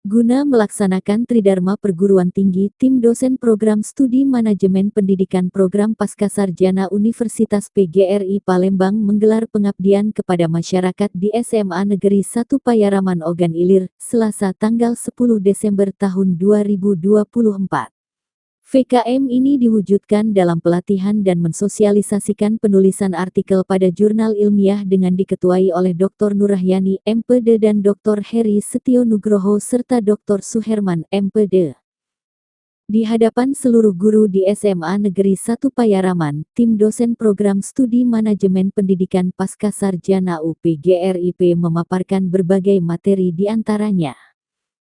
Guna melaksanakan Tridharma Perguruan Tinggi, tim dosen program studi manajemen pendidikan program Pascasarjana Universitas PGRI Palembang menggelar pengabdian kepada masyarakat di SMA Negeri 1 Payaraman Ogan Ilir, Selasa tanggal 10 Desember tahun 2024. VKM ini diwujudkan dalam pelatihan dan mensosialisasikan penulisan artikel pada jurnal ilmiah dengan diketuai oleh Dr. Nurahyani, MPD dan Dr. Heri Setio Nugroho serta Dr. Suherman, MPD. Di hadapan seluruh guru di SMA Negeri 1 Payaraman, tim dosen program studi manajemen pendidikan Pascasarjana UPGRIP memaparkan berbagai materi di antaranya.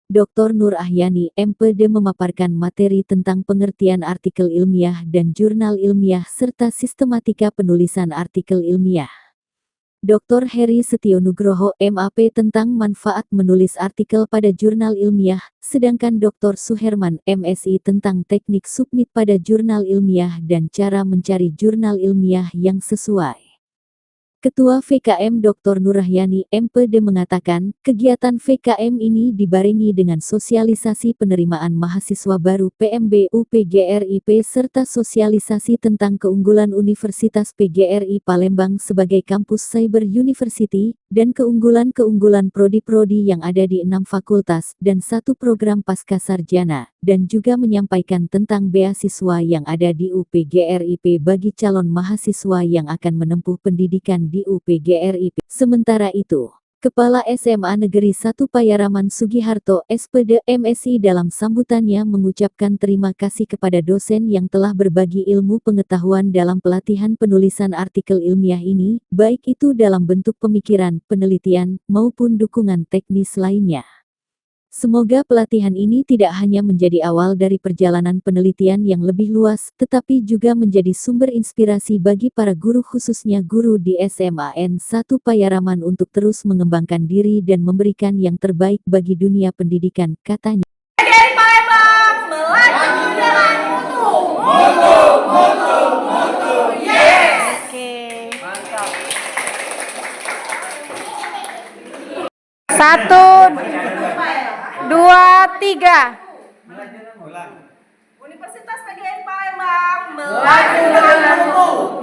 Dr. Nurahyani, MPD memaparkan materi tentang pengertian artikel ilmiah dan jurnal ilmiah serta sistematika penulisan artikel ilmiah. Dr. Heri Setio Nugroho, MAP tentang manfaat menulis artikel pada jurnal ilmiah, sedangkan Dr. Suherman, MSI tentang teknik submit pada jurnal ilmiah dan cara mencari jurnal ilmiah yang sesuai. Ketua VKM Dr. Nurahyani, MPD mengatakan, kegiatan VKM ini dibarengi dengan sosialisasi penerimaan mahasiswa baru PMB UPGRIP serta sosialisasi tentang keunggulan Universitas PGRI Palembang sebagai kampus Cyber University, dan keunggulan-keunggulan prodi-prodi yang ada di 6 fakultas dan 1 program pascasarjana, dan juga menyampaikan tentang beasiswa yang ada di UPGRIP bagi calon mahasiswa yang akan menempuh pendidikan di UPGRIP. Sementara itu, Kepala SMA Negeri 1 Payaraman Sugiharto, SPD, MSI dalam sambutannya mengucapkan terima kasih kepada dosen yang telah berbagi ilmu pengetahuan dalam pelatihan penulisan artikel ilmiah ini, baik itu dalam bentuk pemikiran, penelitian, maupun dukungan teknis lainnya. Semoga pelatihan ini tidak hanya menjadi awal dari perjalanan penelitian yang lebih luas, tetapi juga menjadi sumber inspirasi bagi para guru khususnya guru di SMAN 1 Payaraman untuk terus mengembangkan diri dan memberikan yang terbaik bagi dunia pendidikan, katanya. PGRI Palembang melaju dengan mutu. Mutu, yes! Oke. Mantap. 1, 2, 3. Universitas PGRI Palembang melaju dengan mutu.